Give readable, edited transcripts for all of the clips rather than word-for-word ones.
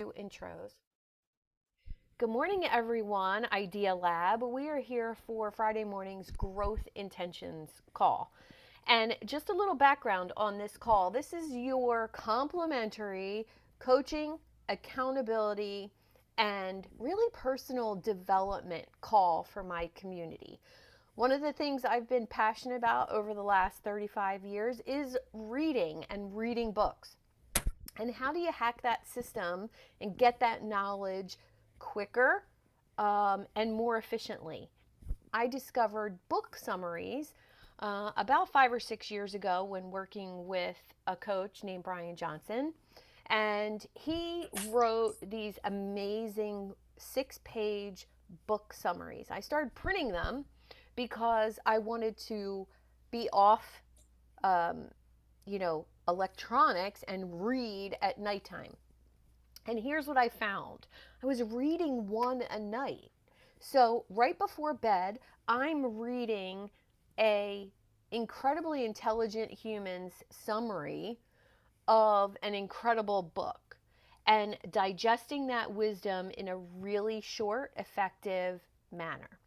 Intros. Good morning, everyone. Idea Lab. We are here for Friday morning's Growth Intentions call. And just a little background on this call, this is your complimentary coaching, accountability, and really personal development call for my community. One of the things I've been passionate about over the last 35 years is reading and reading books. And how do you hack that system and get that knowledge quicker and more efficiently? I discovered book summaries about 5 or 6 years ago when working with a coach named Brian Johnson. And he wrote these amazing 6-page book summaries. I started printing them because I wanted to be off um, electronics and read at nighttime. And here's what I found. I was reading one a night. So right before bed, I'm reading a incredibly intelligent human's summary of an incredible book and digesting that wisdom in a really short, effective manner.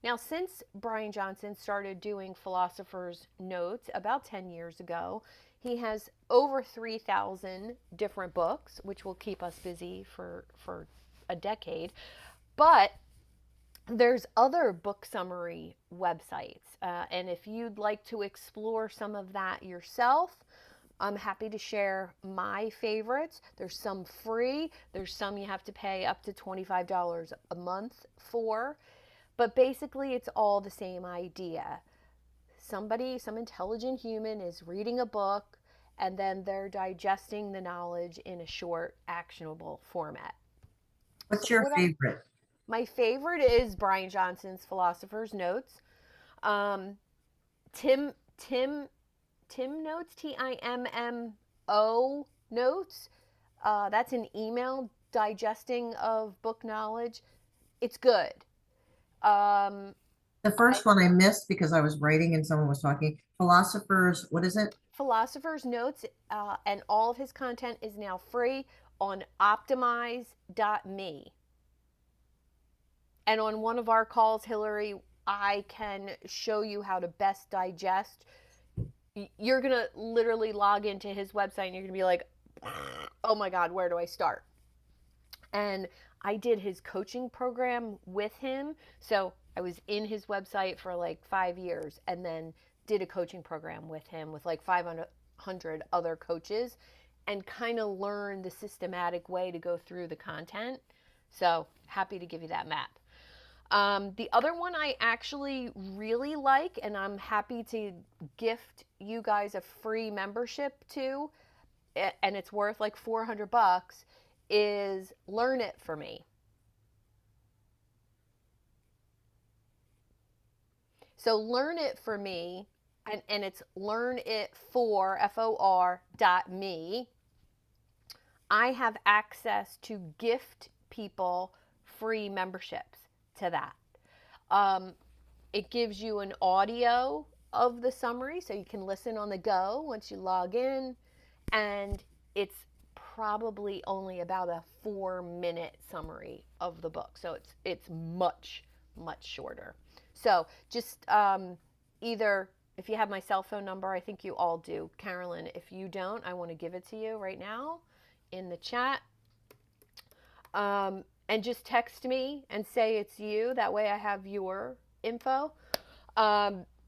Now, since Brian Johnson started doing Philosopher's Notes about 10 years ago, he has over 3,000 different books, which will keep us busy for a decade. But there's other book summary websites. And if you'd like to explore some of that yourself, I'm happy to share my favorites. There's some free, there's some you have to pay up to $25 a month for. But basically, it's all the same idea. Some intelligent human is reading a book and then they're digesting the knowledge in a short, actionable format. What's So, your favorite? my favorite is Brian Johnson's Philosopher's Notes. Um, Tim, Tim, Tim Notes, Timmo Notes. That's an email digesting of book knowledge. It's good. Um, The I first one I missed because I was writing and someone was talking. Philosophers, what is it? Philosopher's Notes and all of his content is now free on optimize.me. And on one of our calls, Hillary, I can show you how to best digest. You're going to literally log into his website and you're going to be like, oh my God, where do I start? And I did his coaching program with him. So I was in his website for like 5 years and then did a coaching program with him with like 500 other coaches and kind of learned the systematic way to go through the content. So happy to give you that map. The other one I actually really like, and I'm happy to gift you guys a free membership to, and it's worth like $400, is Learn It For Me. So Learn It For Me, and it's learn it for, FOR, .me. I have access to gift people free memberships to that. Um, it gives you an audio of the summary so you can listen on the go once you log in. And it's probably only about a 4-minute summary of the book. So it's much, much shorter. So just either if you have my cell phone number, I think you all do. Carolyn, if you don't, I want to give it to you right now in the chat. And just text me and say it's you. That way I have your info.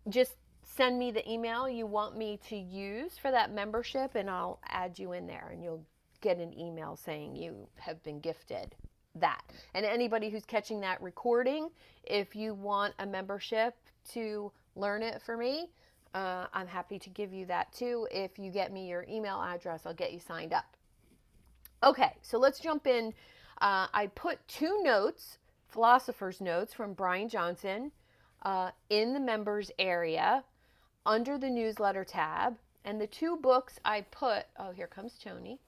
Just send me the email you want me to use for that membership, and I'll add you in there, and you'll get an email saying you have been gifted that. And anybody who's catching that recording, if you want a membership to Learn It For Me, I'm happy to give you that too. If you get me your email address, I'll get you signed up. Okay, so let's jump in. I put 2 notes, Philosopher's Notes from Brian Johnson, in the members area under the newsletter tab. And the 2 books I put, oh, here comes Tony.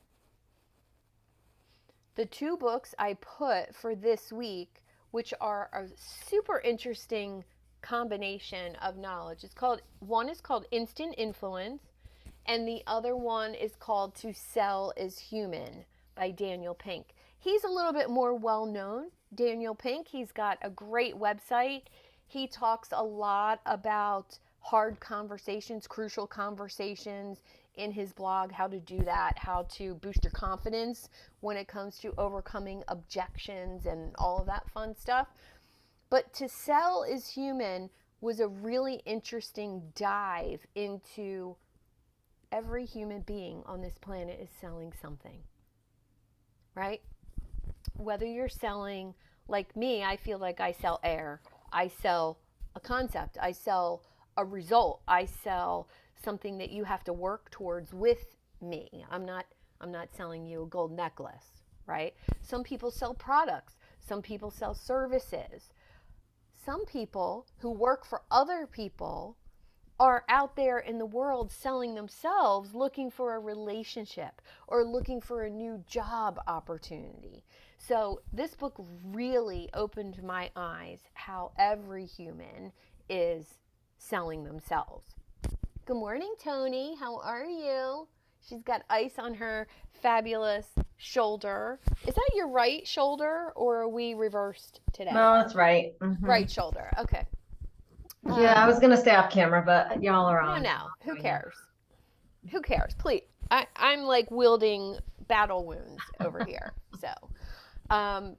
The 2 books I put for this week, which are a super interesting combination of knowledge. One is called Instant Influence, and the other one is called To Sell Is Human by Daniel Pink. He's a little bit more well known, Daniel Pink. He's got a great website. He talks a lot about hard conversations, crucial conversations in his blog, how to do that, how to boost your confidence when it comes to overcoming objections and all of that fun stuff. But To Sell is Human was a really interesting dive into every human being on this planet is selling something, right? Whether you're selling, like me, I feel like I sell air, I sell a concept, I sell a result, I sell something that you have to work towards with me. I'm not selling you a gold necklace, right? Some people sell products, some people sell services. Some people who work for other people are out there in the world selling themselves, looking for a relationship or looking for a new job opportunity. So this book really opened my eyes how every human is selling themselves. Good morning, Tony. How are you? She's got ice on her fabulous shoulder. Is that your right shoulder or are we reversed today? No, that's right. Right shoulder. Okay. Yeah, I was gonna stay off camera, but y'all are on. No. Who cares? Who cares? Please. I'm like wielding battle wounds over here. So, and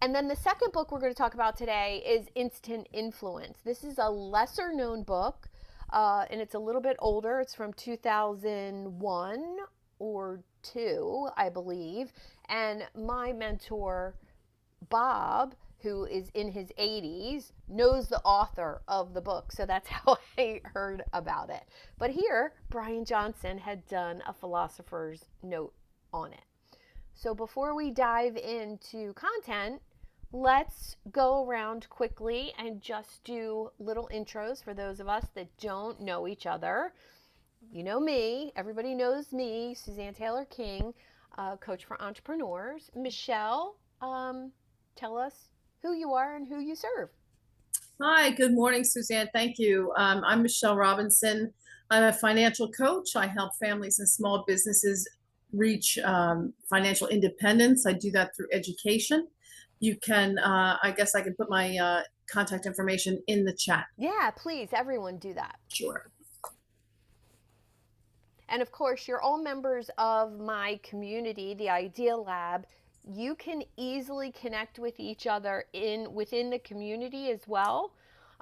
then the second book we're going to talk about today is Instant Influence. This is a lesser known book, and it's a little bit older. It's from 2001 or 2, I believe. And my mentor, Bob, who is in his 80s, knows the author of the book. So that's how I heard about it. But here, Brian Johnson had done a philosopher's note on it. So before we dive into content, let's go around quickly and just do little intros for those of us that don't know each other. You know me. Everybody knows me, Suzanne Taylor King, coach for entrepreneurs. Michelle, tell us who you are and who you serve. Hi, good morning, Suzanne. Thank you. I'm Michelle Robinson. I'm a financial coach. I help families and small businesses reach financial independence. I do that through education. You can, I guess I can put my contact information in the chat. Yeah, please, everyone do that. Sure. And of course, you're all members of my community, the Idea Lab. You can easily connect with each other within the community as well.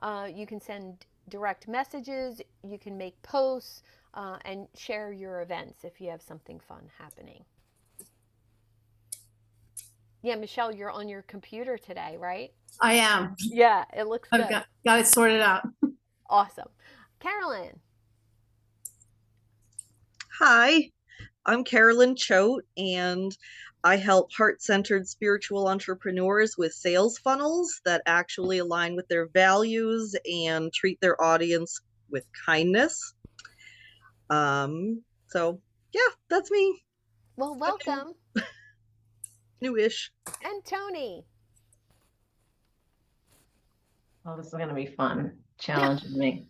You can send direct messages, you can make posts, and share your events if you have something fun happening. Yeah, Michelle, you're on your computer today, right? I am. Yeah, it looks good. I've got it sorted out. Awesome. Carolyn. Hi, I'm Carolyn Choate, and I help heart-centered spiritual entrepreneurs with sales funnels that actually align with their values and treat their audience with kindness. So yeah, that's me. Well, welcome. Newish. And Tony. Oh, this is gonna be fun. Challenging me.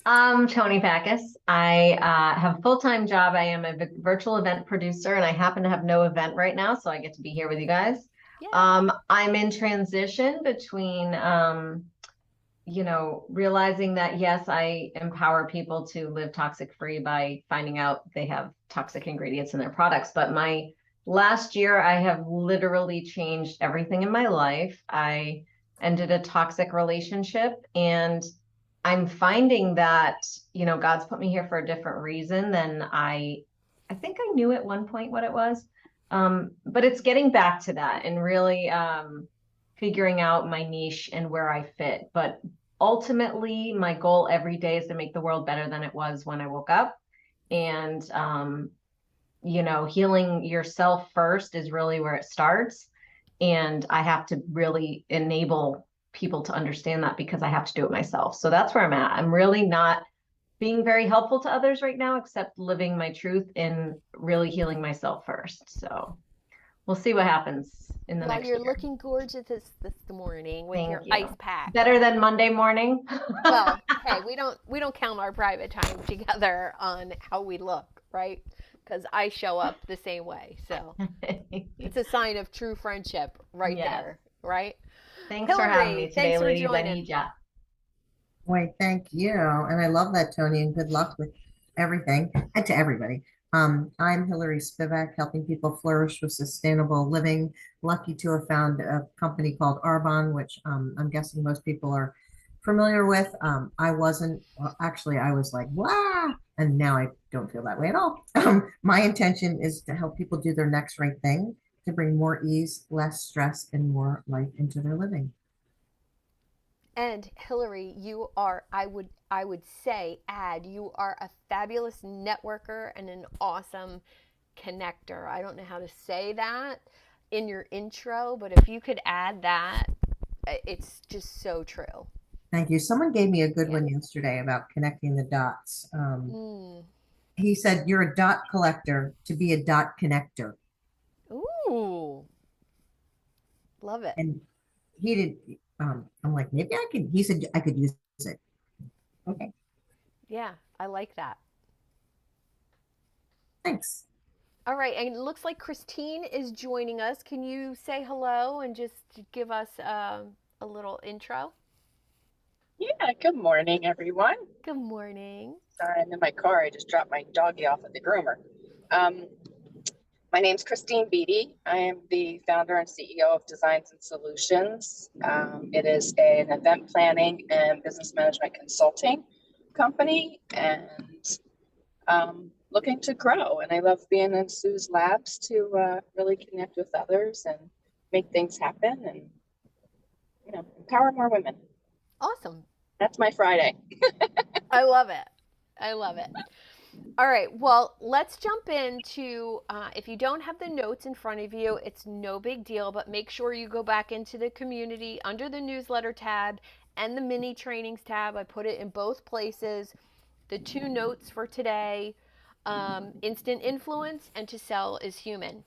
I'm Tony Packus. I have a full-time job. I am a virtual event producer, and I happen to have no event right now, so I get to be here with you guys. Yeah. I'm in transition between, realizing that, yes, I empower people to live toxic-free by finding out they have toxic ingredients in their products. But my last year, I have literally changed everything in my life. I ended a toxic relationship, and I'm finding that, God's put me here for a different reason than I think I knew at one point what it was. But it's getting back to that and really figuring out my niche and where I fit. But ultimately, my goal every day is to make the world better than it was when I woke up. And, healing yourself first is really where it starts. And I have to really enable people to understand that because I have to do it myself. So that's where I'm at. I'm really not being very helpful to others right now, except living my truth and really healing myself first. So we'll see what happens in the next year. Well, you're looking gorgeous this morning with your ice pack. Better than Monday morning. Well, hey, we don't count our private time together on how we look, right? because I show up the same way. So it's a sign of true friendship right Yes. there, right? Thanks for having Hillary, me today, thanks for ladies. I joining. need ya. Wait, thank you. And I love that, Tony, and good luck with everything and to everybody. I'm Hillary Spivak, helping people flourish with sustainable living. Lucky to have found a company called Arbonne, which I'm guessing most people are familiar with. I wasn't, well, actually, I was like, wow, and now I don't feel that way at all. My intention is to help people do their next right thing, to bring more ease, less stress, and more life into their living. And Hillary, you are, I would say, you are a fabulous networker and an awesome connector. I don't know how to say that in your intro, but if you could add that, it's just so true. Thank you. Someone gave me a good Yeah. one yesterday about connecting the dots. Mm. He said, you're a dot collector to be a dot connector. Ooh, love it. And he did, I'm like, maybe I could, he said, I could use it. Okay, Yeah, I like that. thanks. All right, and it looks like Christine is joining us. Can you say hello and just give us a little intro? Yeah, good morning, everyone. Good morning. Sorry, I'm in my car. I just dropped my doggy off at the groomer. My name's Christine Beatty. I am the founder and CEO of Designs and Solutions. It is an event planning and business management consulting company, and looking to grow. And I love being in Sue's labs to really connect with others and make things happen and, empower more women. Awesome. That's my Friday. I love it. I love it. All right. Well, let's jump into, if you don't have the notes in front of you, it's no big deal, but make sure you go back into the community under the newsletter tab and the mini trainings tab. I put it in both places. The 2 notes for today, instant influence and to sell is human.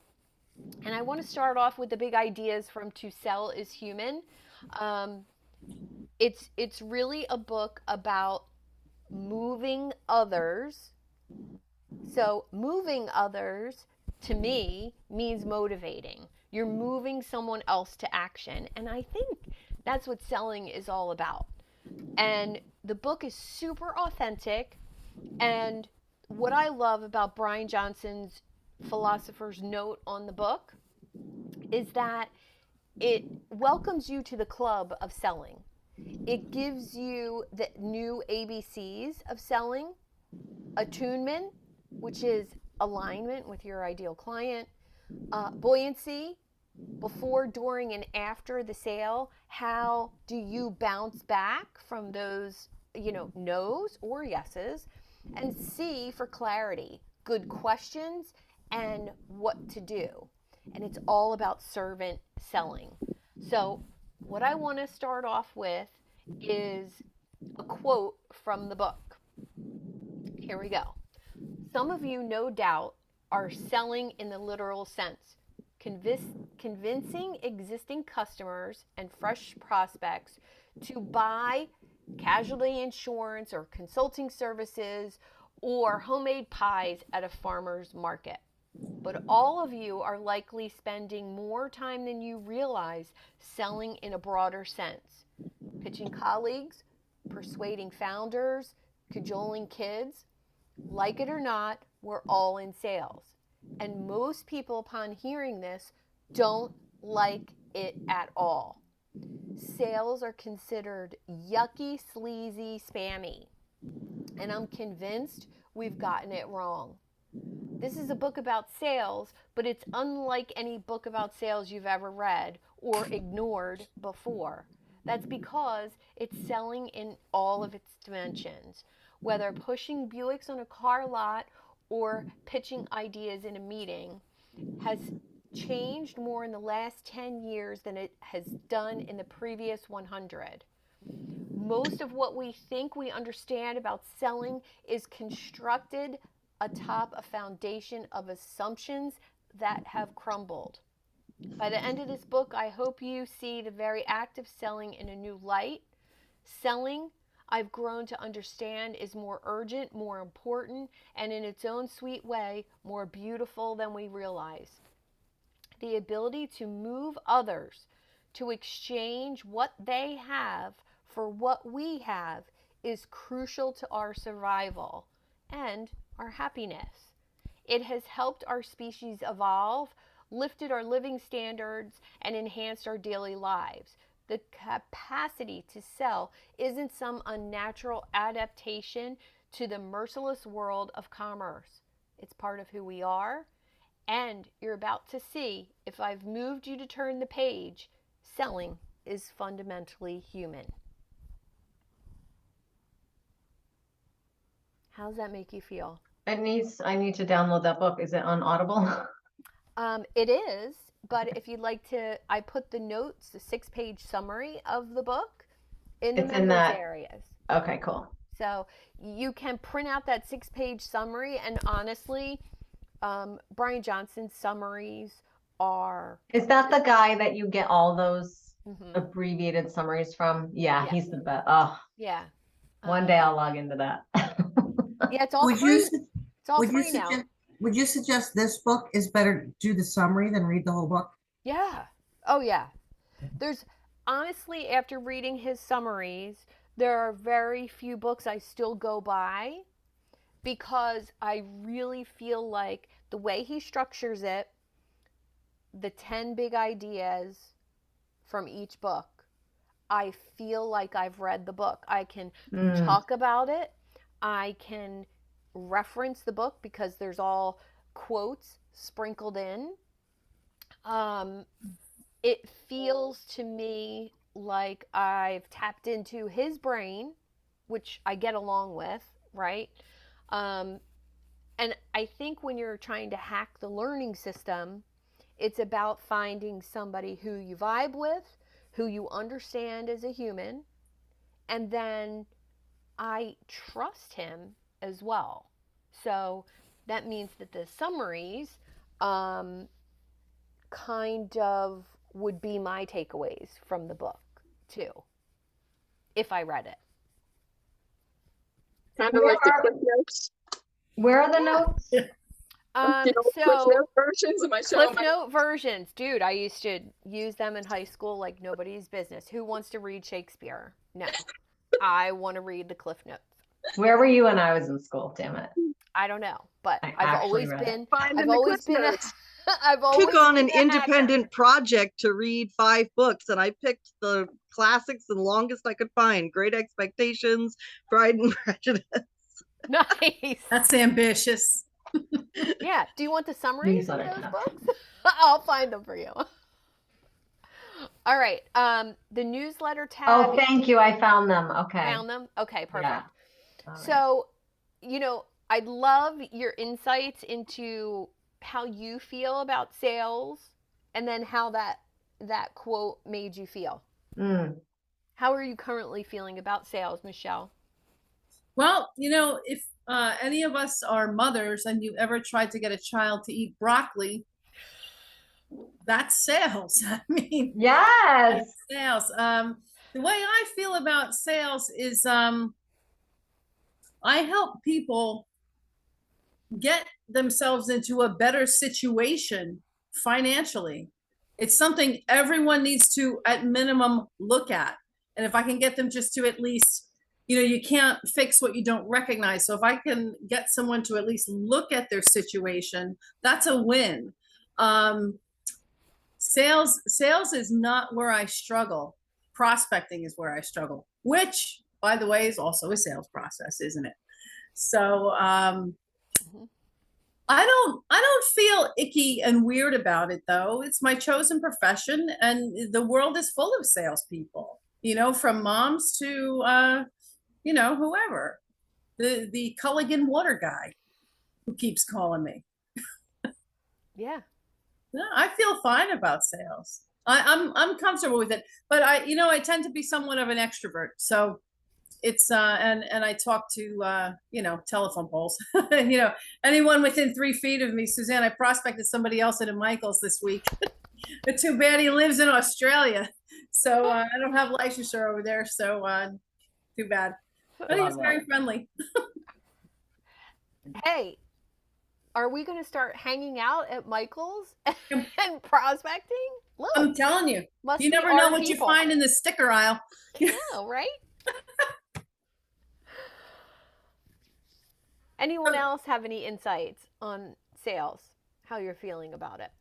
And I want to start off with the big ideas from To Sell is Human. It's really a book about moving others. So moving others to me means motivating. You're moving someone else to action. And I think that's what selling is all about. And the book is super authentic. And what I love about Brian Johnson's philosopher's note on the book is that it welcomes you to the club of selling. It gives you the new ABCs of selling: attunement, which is alignment with your ideal client; buoyancy, before, during, and after the sale. How do you bounce back from those, no's or yeses? And C for clarity, good questions and what to do. And it's all about servant selling. So, what I want to start off with is a quote from the book. Here we go. Some of you, no doubt, are selling in the literal sense, convincing existing customers and fresh prospects to buy casualty insurance or consulting services or homemade pies at a farmer's market. But all of you are likely spending more time than you realize selling in a broader sense, pitching colleagues, persuading founders, cajoling kids. Like it or not, we're all in sales. And most people, upon hearing this, don't like it at all. Sales are considered yucky, sleazy, spammy. And I'm convinced we've gotten it wrong. This is a book about sales, but it's unlike any book about sales you've ever read or ignored before. That's because it's selling in all of its dimensions, whether pushing Buicks on a car lot or pitching ideas in a meeting, has changed more in the last 10 years than it has done in the previous 100. Most of what we think we understand about selling is constructed atop a foundation of assumptions that have crumbled. By the end of this book, I hope you see the very act of selling in a new light. Selling I've grown to understand is more urgent, more important, and in its own sweet way, more beautiful than we realize. The ability to move others to exchange what they have for what we have is crucial to our survival and our happiness. It has helped our species evolve, lifted our living standards, and enhanced our daily lives. The capacity to sell isn't some unnatural adaptation to the merciless world of commerce. It's part of who we are, and you're about to see if I've moved you to turn the page. Selling is fundamentally human. How does that make you feel? I need to download that book. Is it on Audible? It is, but if you'd like to, I put the notes, the 6-page summary of the book in the It's in members that. areas. Okay, cool. So you can print out that 6-page summary, and honestly, Brian Johnson's summaries are. Is that the guy that you get all those Mhm. abbreviated summaries from? Yeah, Yeah. he's the best. Oh, Yeah. one day I'll log into that. Yeah, it's all Would free. you, su- It's all would you free now. would you suggest this book is better do the summary than read the whole book? Yeah. Oh, yeah. There's honestly, after reading his summaries, there are very few books I still go by because I really feel like the way he structures it, the 10 big ideas from each book, I feel like I've read the book. I can talk about it. I can reference the book because there's all quotes sprinkled in. It feels to me like I've tapped into his brain, which I get along with, right? And I think when you're trying to hack the learning system, it's about finding somebody who you vibe with, who you understand as a human, and then I trust him as well. So that means that the summaries kind of would be my takeaways from the book too, if I read it. Kind of like the Cliff Notes. Where are the Yeah. notes? Cliff So Note versions of my show. Cliff Note versions, dude, I used to use them in high school like nobody's business. Who wants to read Shakespeare? No, I want to read the Cliff Notes. Where were you when I was in school? Damn it. I don't know, but I I've actually always read it. been. Find I've in the always Cliff been. Notes. I've always Took on an been a hacker. independent project to read 5 books, and I picked the classics and longest I could find. Great Expectations, Pride and Prejudice. Nice. That's ambitious. Yeah. Do you want the summaries of Newsletter those tab. books? I'll find them for you. All right. The newsletter tab. Oh, thank you. I found them. Okay. Found them? Okay, perfect. Yeah. All right. So, I'd love your insights into how you feel about sales and then how that quote made you feel. How are you currently feeling about sales, Michelle? Well, if any of us are mothers and you ever tried to get a child to eat broccoli, that's sales. I mean, Yes. it's sales. The way I feel about sales is I help people get themselves into a better situation financially. It's something everyone needs to, at minimum, look at. And if I can get them just to at least, you can't fix what you don't recognize. So if I can get someone to at least look at their situation, that's a win. Sales is not where I struggle. Prospecting is where I struggle, which, by the way, is also a sales process, isn't it? So I don't feel icky and weird about it, though. It's my chosen profession, and the world is full of salespeople. From moms to whoever, the Culligan water guy who keeps calling me. Yeah. No, I feel fine about sales. I'm comfortable with it, but I tend to be somewhat of an extrovert, so it's and I talk to telephone poles. Anyone within 3 feet of me. Suzanne, I prospected somebody else at a Michael's this week. But too bad he lives in Australia, so I don't have licensure over there. So too bad. I think it's Love very it. friendly. Hey, are we going to start hanging out at Michael's and prospecting? Look, I'm telling you, must you be never our know what you people. find in the sticker aisle. Yeah, right? Anyone else have any insights on sales? How you're feeling about it?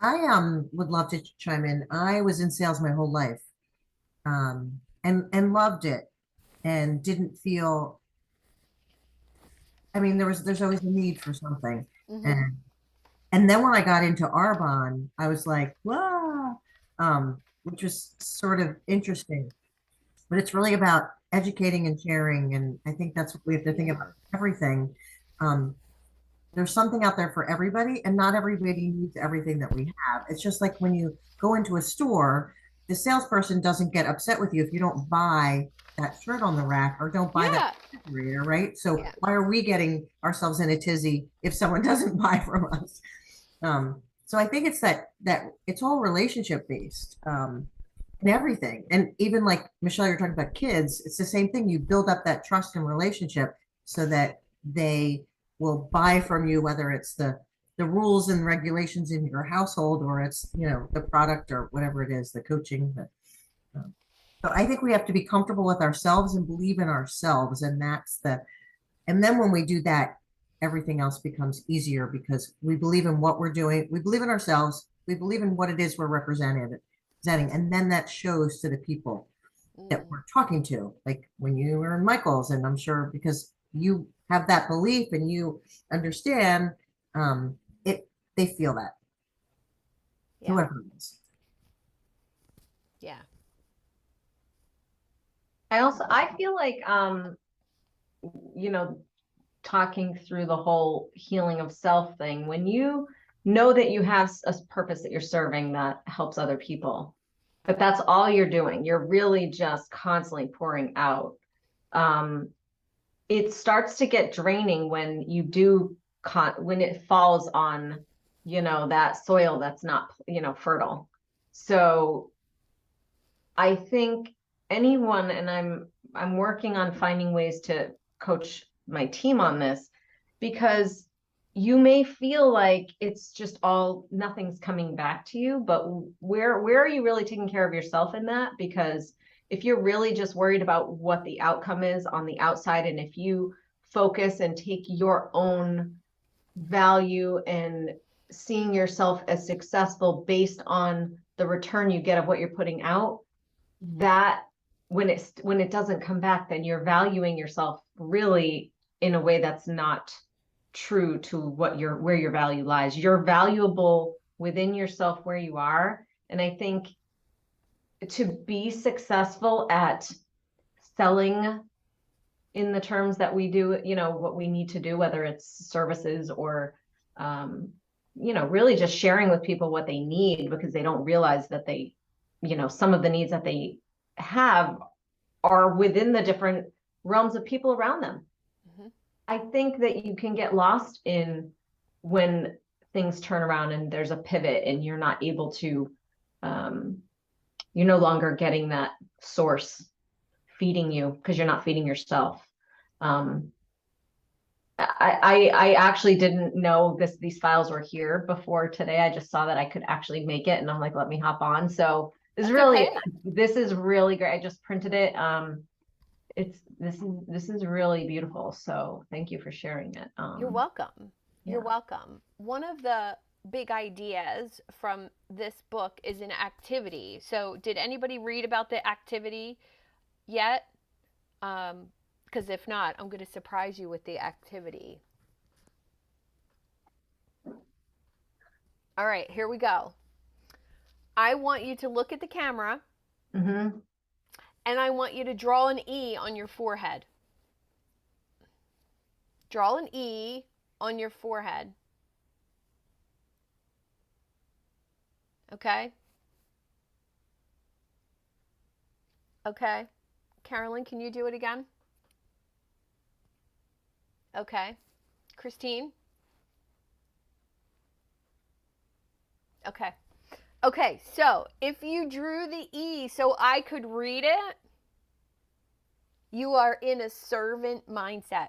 I would love to chime in. I was in sales my whole life, and loved it, and didn't feel. I mean, there's always a need for something, Mm-hmm. and then when I got into Arbonne, I was like, wow, which was sort of interesting. But it's really about educating and sharing, and I think that's what we have to think Yeah. about everything. Um, there's something out there for everybody, and not everybody needs everything that we have. It's just like when you go into a store, the salesperson doesn't get upset with you if you don't buy that shirt on the rack or don't buy that Yeah. refrigerator, right? So Yeah. why are we getting ourselves in a tizzy if someone doesn't buy from us? So I think it's that it's all relationship based, and everything. And even like Michelle, you're talking about kids, it's the same thing. You build up that trust and relationship so that they will buy from you, whether it's the rules and regulations in your household, or it's, the product or whatever it is, the coaching. So I think we have to be comfortable with ourselves and believe in ourselves. And then when we do that, everything else becomes easier because we believe in what we're doing. We believe in ourselves. We believe in what it is we're representing. And then that shows to the people that we're talking to, like when you were in Michael's, and I'm sure because you have that belief and you understand, it, they feel that, Yeah. whoever it is. Yeah. I feel like, you know, talking through the whole healing of self thing, when you know that you have a purpose that you're serving that helps other people, but that's all you're doing, you're really just constantly pouring out. It starts to get draining when you do when it falls on, that soil that's not, fertile. So I think anyone, and I'm working on finding ways to coach my team on this, because you may feel like it's just all, nothing's coming back to you, but where are you really taking care of yourself in that? Because if you're really just worried about what the outcome is on the outside, and if you focus and take your own value and seeing yourself as successful based on the return you get of what you're putting out, that when it doesn't come back, then you're valuing yourself really in a way that's not true to where your value lies. You're valuable within yourself where you are. And I think to be successful at selling in the terms that we do, what we need to do, whether it's services or really just sharing with people what they need, because they don't realize that they, some of the needs that they have are within the different realms of people around them. Mm-hmm. I think that you can get lost in when things turn around and there's a pivot and you're not able to, you're no longer getting that source feeding you because you're not feeding yourself. I actually didn't know these files were here before today. I just saw that I could actually make it, and I'm like, let me hop on. So this is really great. I just printed it. This is really beautiful. So thank you for sharing it. You're welcome. Yeah. You're welcome. One of the big ideas from this book is an activity. So did anybody read about the activity yet? Because if not, I'm going to surprise you with the activity. All right, here we go. I want you to look at the camera, Mm-hmm. and I want you to draw an E on your forehead. Draw an E on your forehead. Okay? Okay. Carolyn, can you do it again? Okay. Christine? Okay. Okay, so if you drew the E so I could read it, You are in a servant mindset.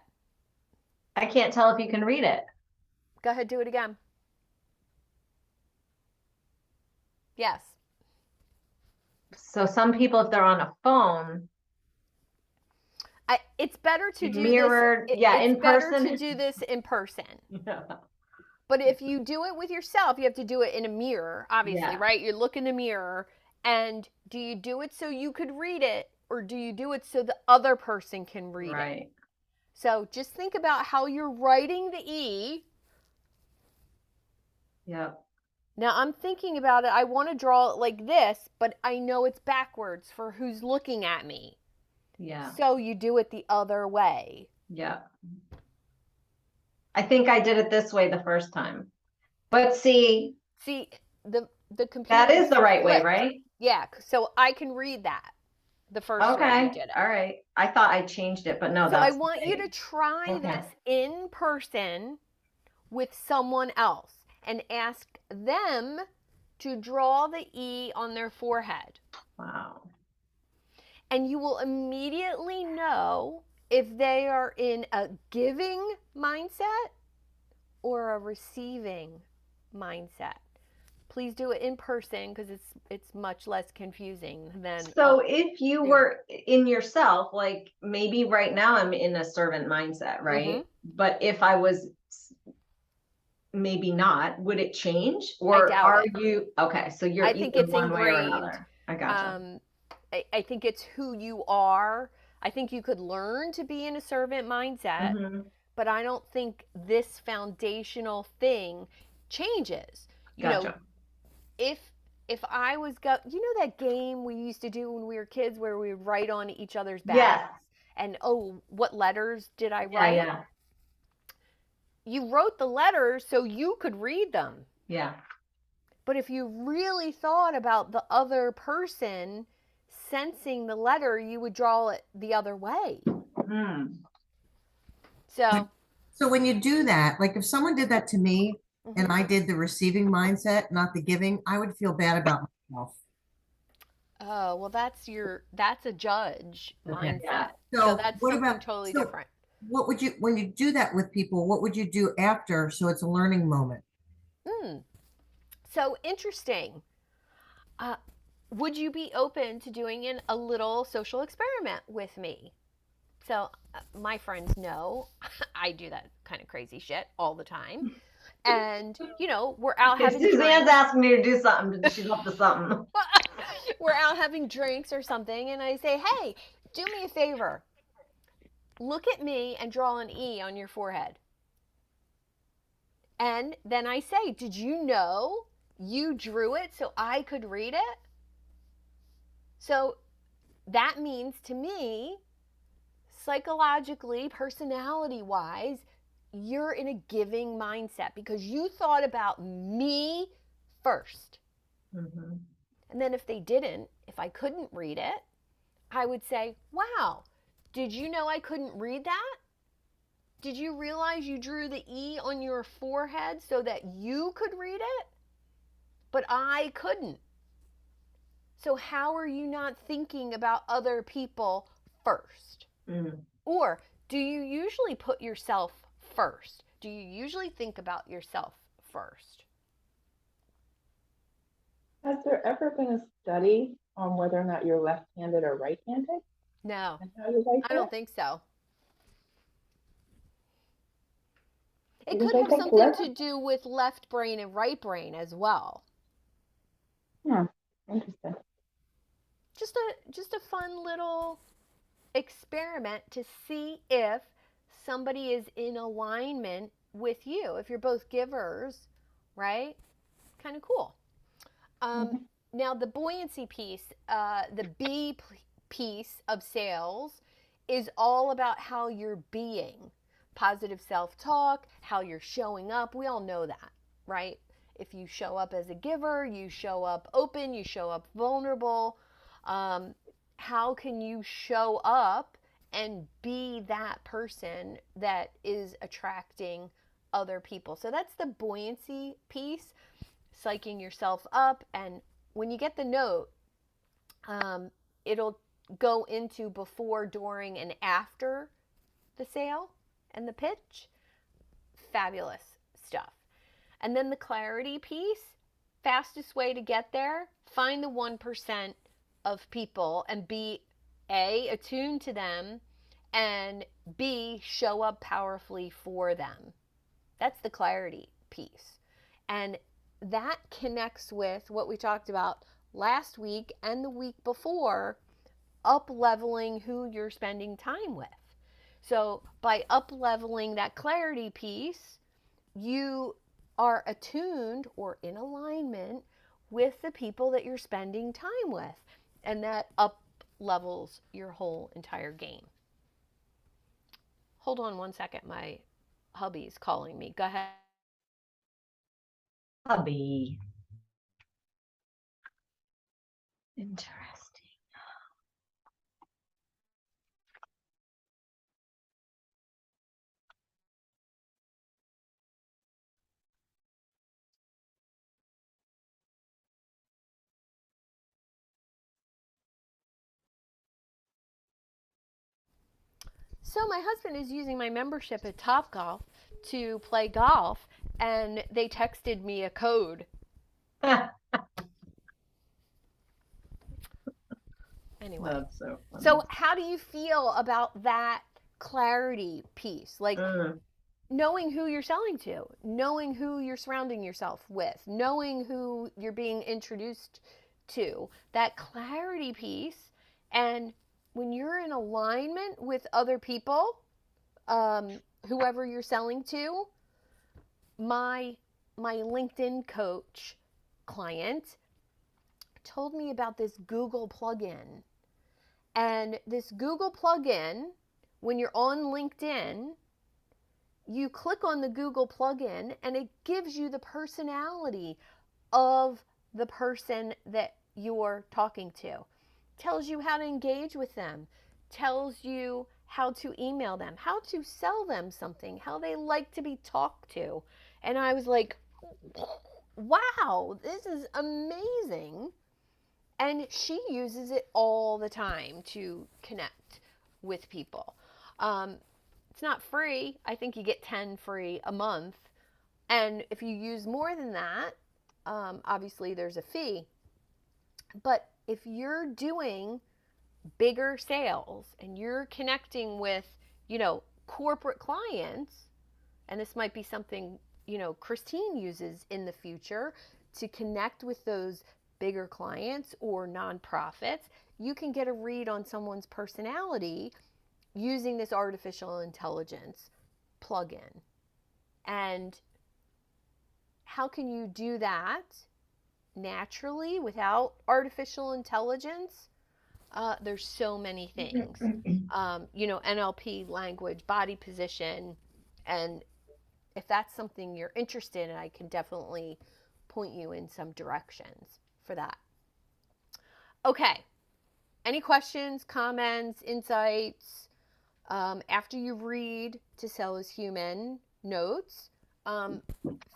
I can't tell if you can read it. Go ahead, do it again. Yes. So some people, if they're on a phone, It's better to do mirrored, this. yeah, It's in better person. to do this in person. Yeah. But if you do it with yourself, you have to do it in a mirror, obviously, Yeah. right? You look in the mirror, and do you do it so you could read it, or do you do it so the other person can read it? Right. So just think about how you're writing the E. Yep. Now I'm thinking about it. I want to draw it like this, but I know it's backwards for who's looking at me. Yeah. So you do it the other way. Yeah. I think I did it this way the first time. But see, the computer. that is the right way, flipped. right? Yeah, so I can read that the first way you Okay. did it. All right. I thought I changed it, but no, So I that's want you to try Okay. this in person with someone else and ask them to draw the E on their forehead. Wow. And you will immediately know if they are in a giving mindset or a receiving mindset. Please do it in person because it's much less confusing than. So if you were in yourself, like maybe right now I'm in a servant mindset, right? But if I was maybe not, would it change? Or I doubt are it. you okay? So you're I think either it's one way or ingrained. another. I gotcha. I think it's who you are. I think you could learn to be in a servant mindset, Mhm. but I don't think this foundational thing changes. You know, Gotcha. if I was you know that game we used to do when we were kids where we would write on each other's backs? Yes. And what letters did I Yeah, write? yeah. You wrote the letters so you could read them. Yeah. But if you really thought about the other person sensing the letter, you would draw it the other way. Hmm. So when you do that, like if someone did that to me and mhm. I did the receiving mindset, not the giving, I would feel bad about myself. Oh, well, that's a judge Okay. mindset. Yeah. So that's what something about totally so different. what would you, when you do that with people, what would you do after so it's a learning moment? So interesting. Would you be open to doing a little social experiment with me? So my friends know I do that kind of crazy shit all the time. And, we're out having Suzanne's drinks. asking me to do something. She's up to something. We're out having drinks or something, and I say, hey, do me a favor. Look at me and draw an E on your forehead. And then I say, did you know you drew it so I could read it? So that means to me, psychologically, personality wise, you're in a giving mindset because you thought about me first. Mm-hmm. And then if I couldn't read it, I would say, wow, did you know I couldn't read that? Did you realize you drew the E on your forehead so that you could read it? But I couldn't. So how are you not thinking about other people first? Mm. Or do you usually put yourself first? Do you usually think about yourself first? Has there ever been a study on whether or not you're left-handed or right-handed? No, And how you write I don't that? think so. It Because could I have think something left. to do with left brain and right brain as well. Interesting. Just a fun little experiment to see if somebody is in alignment with you. If you're both givers, right? Kind of cool. Now the buoyancy piece, the B piece of sales is all about how you're being. Positive self-talk, how you're showing up. We all know that, right? If you show up as a giver, you show up open, you show up vulnerable. How can you show up and be that person that is attracting other people? So that's the buoyancy piece, psyching yourself up. And when you get the note, it'll go into before, during, and after the sale and the pitch. Fabulous stuff. And then the clarity piece, fastest way to get there, find the 1% of people and be A, attuned to them, and B, show up powerfully for them. That's the clarity piece. And that connects with what we talked about last week and the week before, up leveling who you're spending time with. So by up leveling that clarity piece, you are attuned or in alignment with the people that you're spending time with. And that up levels your whole entire game. Hold on one second. My hubby's calling me. Go ahead. Hubby. Interesting. So my husband is using my membership at Topgolf to play golf, and they texted me a code. Anyway. That's so funny. So how do you feel about that clarity piece? Like knowing who you're selling to, knowing who you're surrounding yourself with, knowing who you're being introduced to, that clarity piece. And when you're in alignment with other people, whoever you're selling to, my LinkedIn coach client told me about this Google plugin. And this Google plugin, when you're on LinkedIn, you click on the Google plugin and it gives you the personality of the person that you're talking to. Tells you how to engage with them, tells you how to email them, how to sell them something, how they like to be talked to. And I was like, wow, this is amazing. And she uses it all the time to connect with people. It's not free. I think you get 10 free a month. And if you use more than that, obviously there's a fee. But if you're doing bigger sales and you're connecting with, corporate clients, and this might be something, Christine uses in the future to connect with those bigger clients or nonprofits, you can get a read on someone's personality using this artificial intelligence plugin. And how can you do that naturally without artificial intelligence? There's so many things. NLP, language, body position. And if that's something you're interested in, I can definitely point you in some directions for that. Okay. Any questions, comments, insights? After you read To Sell is Human notes,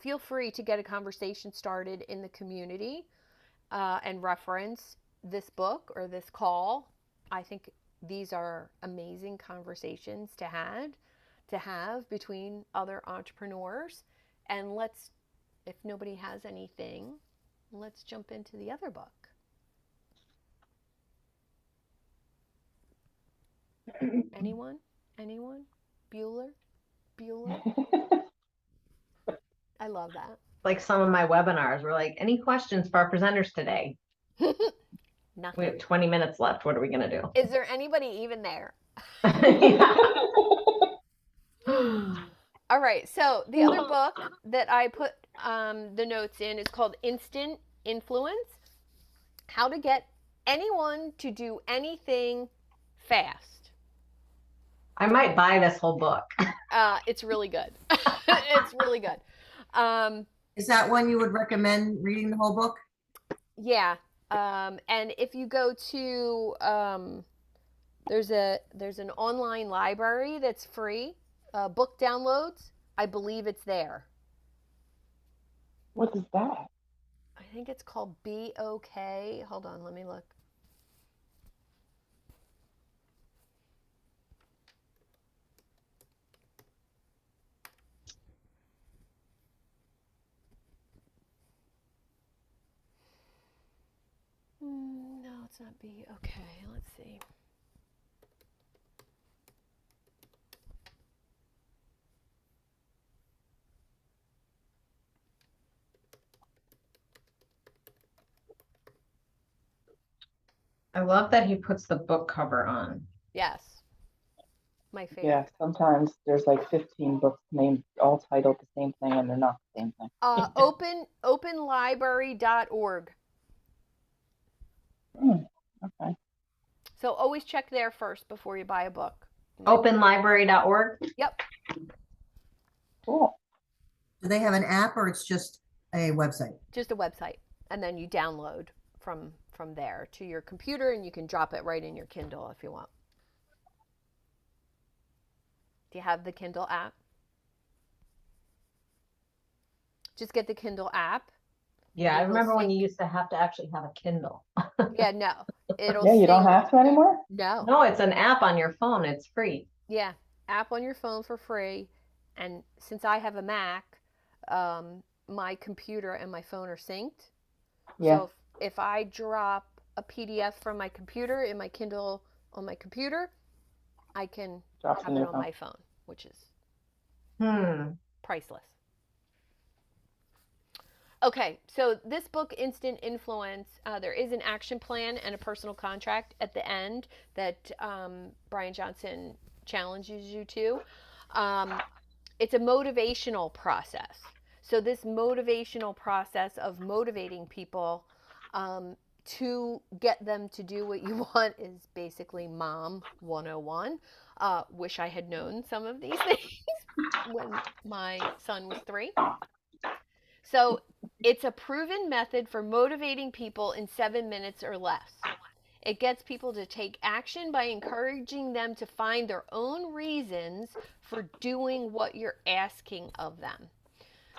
feel free to get a conversation started in the community and reference this book or this call. I think these are amazing conversations to have between other entrepreneurs. And if nobody has anything, let's jump into the other book. Anyone? Bueller? I love that. Like some of my webinars were like, any questions for our presenters today? Nothing. We have 20 minutes left. What are we going to do? Is there anybody even there? All right. So the other book that I put the notes in is called Instant Influence: How to Get Anyone to Do Anything Fast. I might buy this whole book. It's really good. It's really good. Is that one you would recommend reading the whole book? Yeah. And if you go to there's an online library that's free, book downloads. I believe it's there. What is that? I think it's called BOK. Hold on, let me look. let's not be, okay, let's see. I love that he puts the book cover on. Yes. My favorite. Yeah, sometimes there's like 15 books named all titled the same thing and they're not the same thing. Openlibrary.org. Okay. So always check there first before you buy a book. Openlibrary.org. Yep. Cool. Do they have an app or it's just a website? Just a website. And then you download from there to your computer, and you can drop it right in your Kindle if you want. Do you have the Kindle app? Just get the Kindle app. Yeah, I It will remember when sync. you used to have to actually have a Kindle. Yeah, no. It'll Yeah, you don't sync. have to anymore? No. No, it's an app on your phone. It's free. Yeah, app on your phone for free. And since I have a Mac, my computer and my phone are synced. Yeah. So if I drop a PDF from my computer in my Kindle on my computer, I can Drops have in it your on phone. my phone, which is priceless. Okay, so this book, Instant Influence, there is an action plan and a personal contract at the end that Brian Johnson challenges you to. It's a motivational process. So this motivational process of motivating people to get them to do what you want is basically Mom 101. Wish I had known some of these things when my son was 3. So it's a proven method for motivating people in 7 minutes or less. It gets people to take action by encouraging them to find their own reasons for doing what you're asking of them.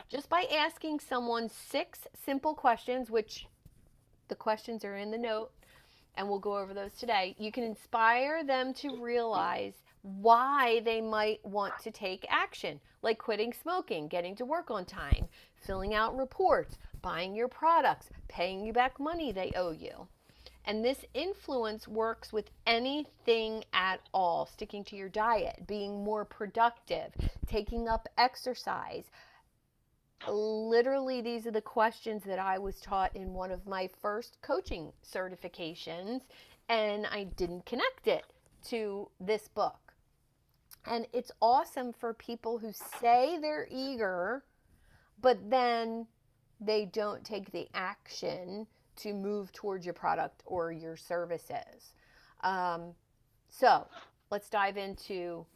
Just by asking someone 6 simple questions, which the questions are in the note, and we'll go over those today, you can inspire them to realize why they might want to take action, like quitting smoking, getting to work on time, filling out reports, buying your products, paying you back money they owe you. And this influence works with anything at all: sticking to your diet, being more productive, taking up exercise. Literally, these are the questions that I was taught in one of my first coaching certifications, and I didn't connect it to this book. And it's awesome for people who say they're eager, but then they don't take the action to move towards your product or your services. So let's dive into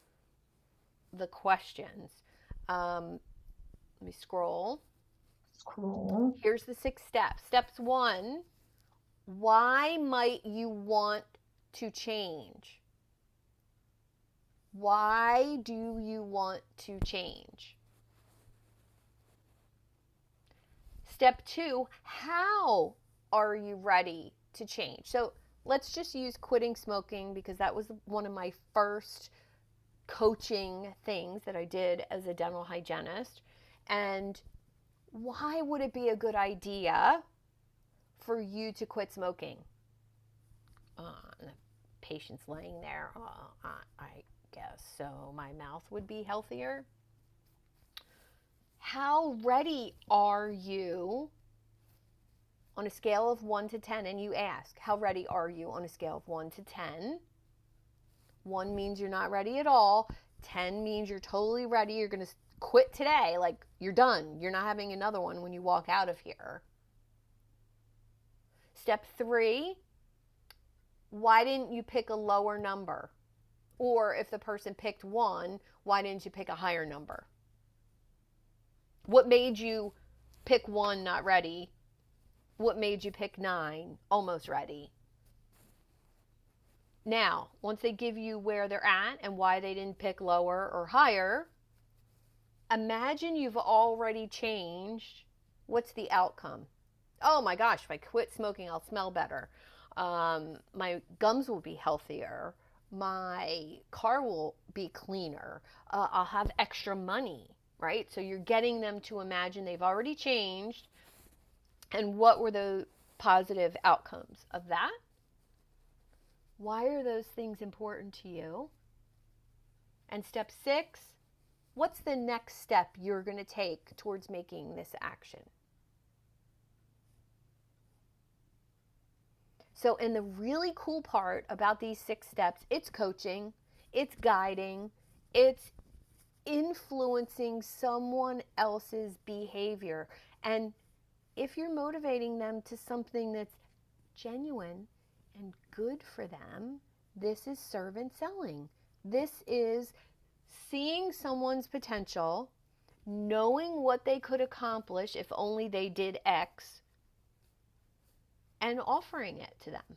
the questions. Let me scroll. Here's the 6 steps. Steps 1, why might you want to change? Why do you want to change? Step 2, how are you ready to change? So let's just use quitting smoking, because that was one of my first coaching things that I did as a dental hygienist. And why would it be a good idea for you to quit smoking? The patient's laying there. I guess so. My mouth would be healthier. How ready are you on a scale of 1 to 10? And you ask, how ready are you on a scale of 1 to 10? 1 means you're not ready at all. 10 means you're totally ready. You're going to quit today. Like, you're done. You're not having another one when you walk out of here. Step 3, why didn't you pick a lower number? Or if the person picked 1, why didn't you pick a higher number? What made you pick 1, not ready? What made you pick 9, almost ready? Now, once they give you where they're at and why they didn't pick lower or higher, imagine you've already changed. What's the outcome? Oh my gosh, if I quit smoking, I'll smell better. My gums will be healthier. My car will be cleaner. I'll have extra money, right? So you're getting them to imagine they've already changed. And what were the positive outcomes of that? Why are those things important to you? And step 6, what's the next step you're going to take towards making this action? So, and the really cool part about these 6 steps, it's coaching, it's guiding, it's influencing someone else's behavior. And if you're motivating them to something that's genuine and good for them, this is servant selling. This is seeing someone's potential, knowing what they could accomplish if only they did X, and offering it to them.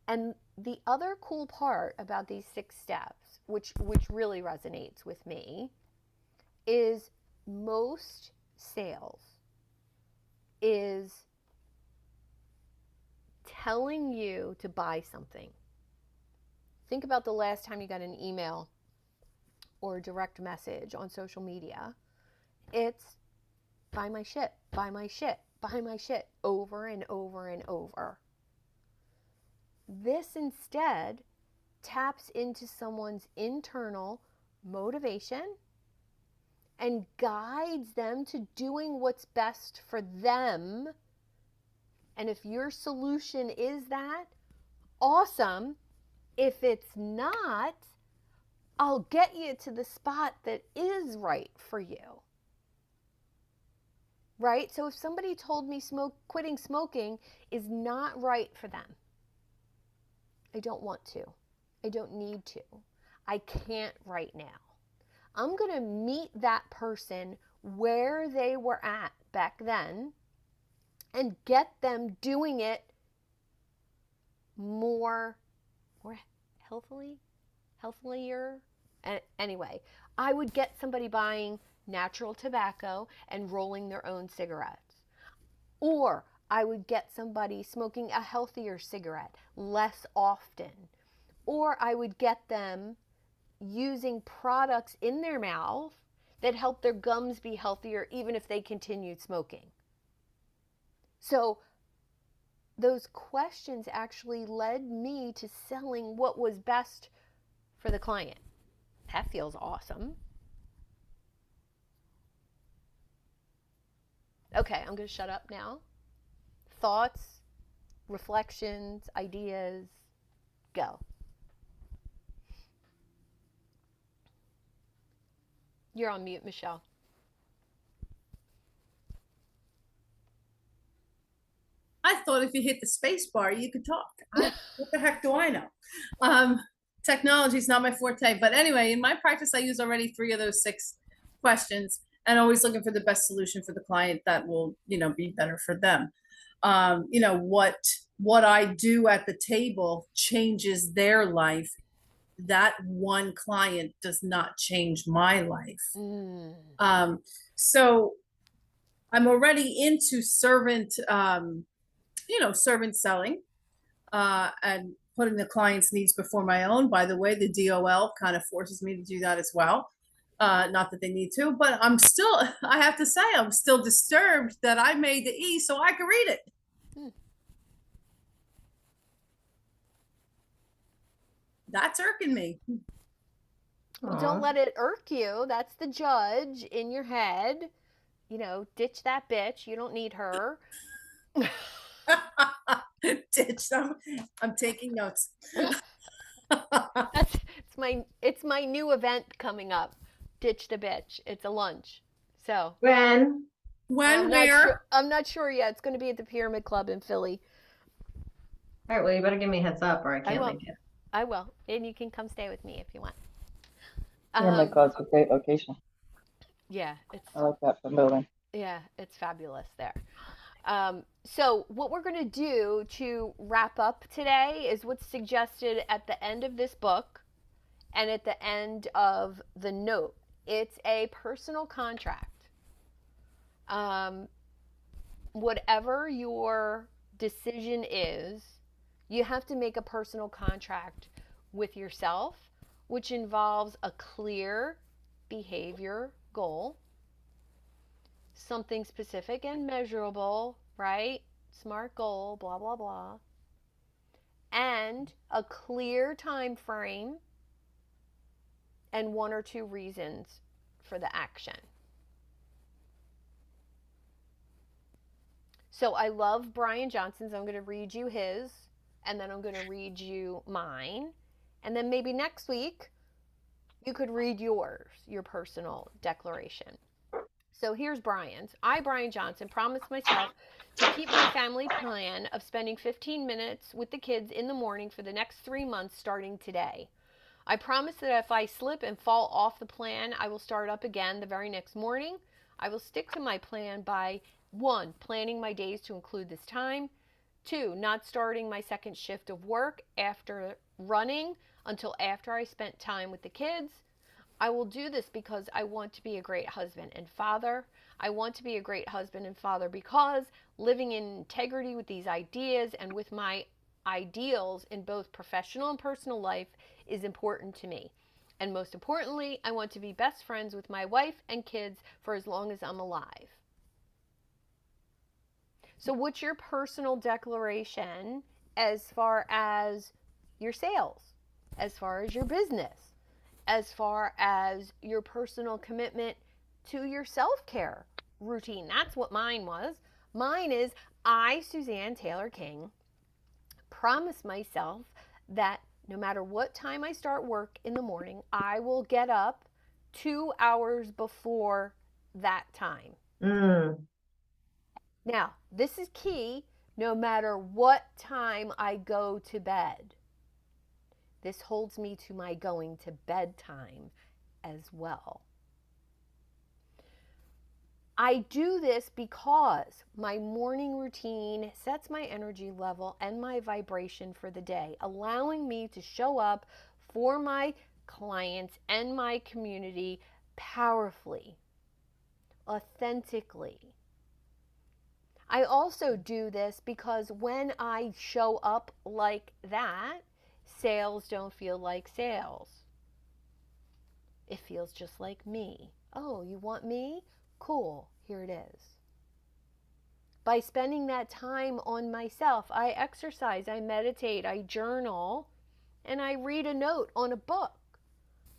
And the other cool part about these 6 steps, which really resonates with me, is most sales is telling you to buy something. Think about the last time you got an email or a direct message on social media. It's buy my shit, buy my shit, buy my shit, over and over and over. This instead taps into someone's internal motivation and guides them to doing what's best for them. And if your solution is that, awesome. If it's not, I'll get you to the spot that is right for you. Right? So if somebody told me quitting smoking is not right for them, I don't want to. I don't need to. I can't right now. I'm going to meet that person where they were at back then and get them doing it more healthier. Anyway, I would get somebody buying natural tobacco and rolling their own cigarettes. Or I would get somebody smoking a healthier cigarette less often. Or I would get them using products in their mouth that help their gums be healthier even if they continued smoking. So those questions actually led me to selling what was best for the client. That feels awesome. Okay, I'm going to shut up now. Thoughts, reflections, ideas, go. You're on mute, Michelle. I thought if you hit the space bar, you could talk. What the heck do I know? Technology is not my forte. But anyway, in my practice, I use already 3 of those 6 questions and always looking for the best solution for the client that will, be better for them. What I do at the table changes their life. That one client does not change my life. So I'm already into servant selling, and putting the client's needs before my own. By the way, the DOL kind of forces me to do that as well. Not that they need to, but I have to say, I'm still disturbed that I made the E so I could read it. That's irking me. Well, don't let it irk you. That's the judge in your head. Ditch that bitch. You don't need her. Ditch them. I'm taking notes. It's my new event coming up. Ditch the bitch. It's a lunch. So When? Where? I'm not sure yet. It's going to be at the Pyramid Club in Philly. All right, well, you better give me a heads up or I can't will. make it. I will. And you can come stay with me if you want. Pyramid Club's a great location. Yeah. I like that building. Yeah, it's fabulous there. So what we're going to do to wrap up today is what's suggested at the end of this book and at the end of the note. It's a personal contract. Whatever your decision is, you have to make a personal contract with yourself, which involves a clear behavior goal, something specific and measurable, right? SMART goal, blah, blah, blah, and a clear time frame and 1 or 2 reasons for the action. So I love Brian Johnson's. I'm going to read you his, and then I'm going to read you mine. And then maybe next week, you could read yours, your personal declaration. So here's Brian's. I, Brian Johnson, promised myself to keep my family plan of spending 15 minutes with the kids in the morning for the next 3 months starting today. I promise that if I slip and fall off the plan, I will start up again the very next morning. I will stick to my plan by 1, planning my days to include this time. 2, not starting my second shift of work after running until after I spent time with the kids. I will do this because I want to be a great husband and father. I want to be a great husband and father because living in integrity with these ideas and with my ideals in both professional and personal life is important to me. And most importantly, I want to be best friends with my wife and kids for as long as I'm alive. So what's your personal declaration as far as your sales, as far as your business, as far as your personal commitment to your self-care routine? That's what mine was. Mine is, I, Suzanne Taylor King, promise myself that no matter what time I start work in the morning, I will get up 2 hours before that time. Now, this is key, no matter what time I go to bed. This holds me to my going to bed time as well. I do this because my morning routine sets my energy level and my vibration for the day, allowing me to show up for my clients and my community powerfully, authentically. I also do this because when I show up like that, sales don't feel like sales. It feels just like me. Oh, you want me? Cool, here it is. By spending that time on myself, I exercise, I meditate, I journal, and I read a note on a book.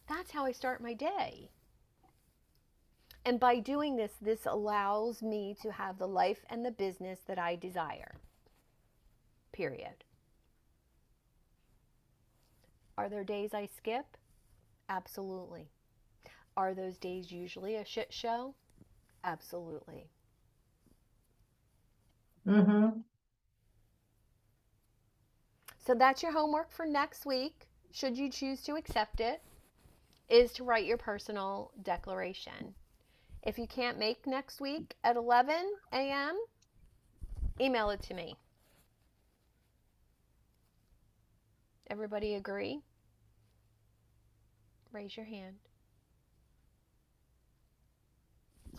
That's how I start my day. And by doing this, this allows me to have the life and the business that I desire. Period. Are there days I skip? Absolutely. Are those days usually a shit show? Absolutely. So that's your homework for next week, should you choose to accept it, is to write your personal declaration. If you can't make next week at 11 a.m., email it to me. Everybody agree? Raise your hand.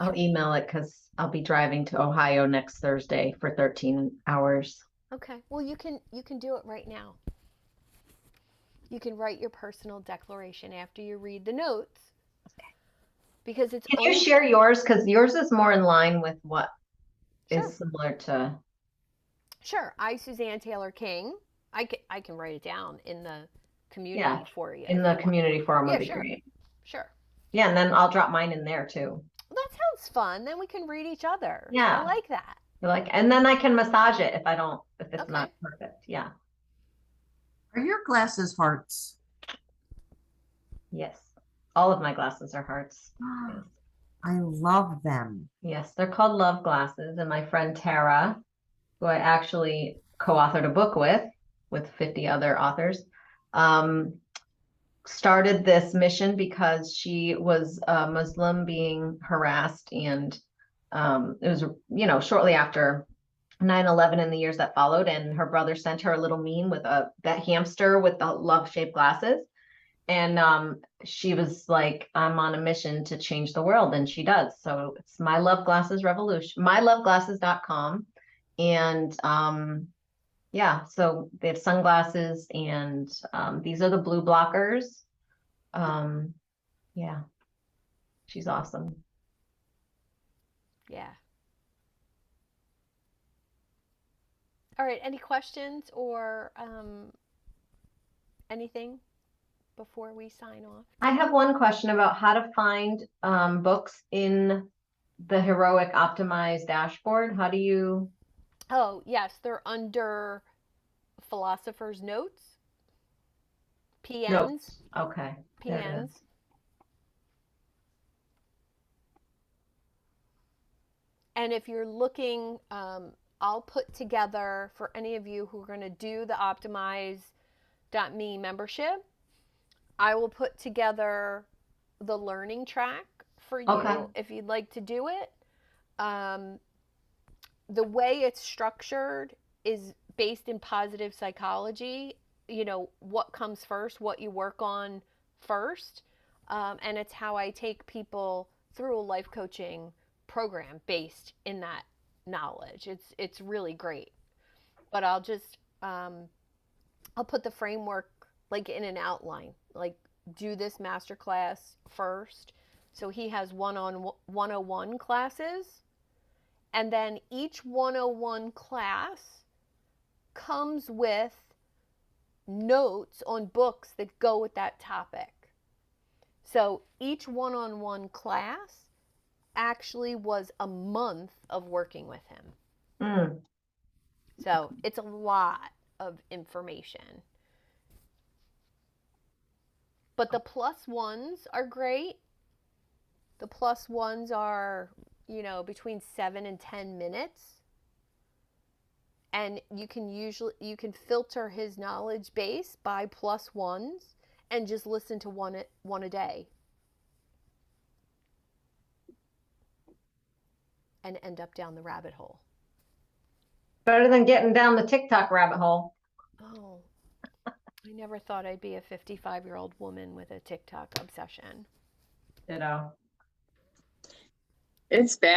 I'll email it because I'll be driving to Ohio next Thursday for 13 hours. Okay. Well, you can do it right now. You can write your personal declaration after you read the notes. Because it's Can you share yours? Because yours is more in line with what is similar to. Sure. I, Suzanne Taylor King. I can write it down in the community for you. In the community forum would be great. Sure. Yeah, and then I'll drop mine in there too. Well, that sounds fun. Then we can read each other. Yeah. I like that. And then I can massage it if it's not perfect. Yeah. Are your glasses hearts? Yes. All of my glasses are hearts. Yes. I love them. Yes, they're called Love Glasses. And my friend Tara, who I actually co-authored a book with 50 other authors, started this mission because she was a Muslim being harassed, and it was shortly after 9/11 and the years that followed, and her brother sent her a little meme with that hamster with the love-shaped glasses, and she was like, I'm on a mission to change the world, and she does. So it's My Love Glasses Revolution, myloveglasses.com. And so they have sunglasses, and these are the blue blockers. She's awesome. Yeah. All right, any questions or anything before we sign off? I have one question about how to find books in the Heroic Optimized dashboard. How do you? Oh, yes, they're under Philosopher's Notes. PNs. Notes. Okay. There it PNs. is. And if you're looking, I'll put together for any of you who are going to do the Optimize.me membership, I will put together the learning track for you Okay. if you'd like to do it. The way it's structured is based in positive psychology. You know, what comes first, what you work on first. And it's how I take people through a life coaching program based in that knowledge. It's really great. But I'll just I'll put the framework like in an outline. Like do this masterclass first. So he has 101 classes, and then each 101 class comes with notes on books that go with that topic. So each one-on-one class actually was a month of working with him. Mm. So it's a lot of information. But the plus ones are great. The plus ones are, you know, between 7 and 10 minutes. And you can filter his knowledge base by plus ones and just listen to one a day. And end up down the rabbit hole. Better than getting down the TikTok rabbit hole. Oh, I never thought I'd be a 55-year-old woman with a TikTok obsession. Ditto. It's bad.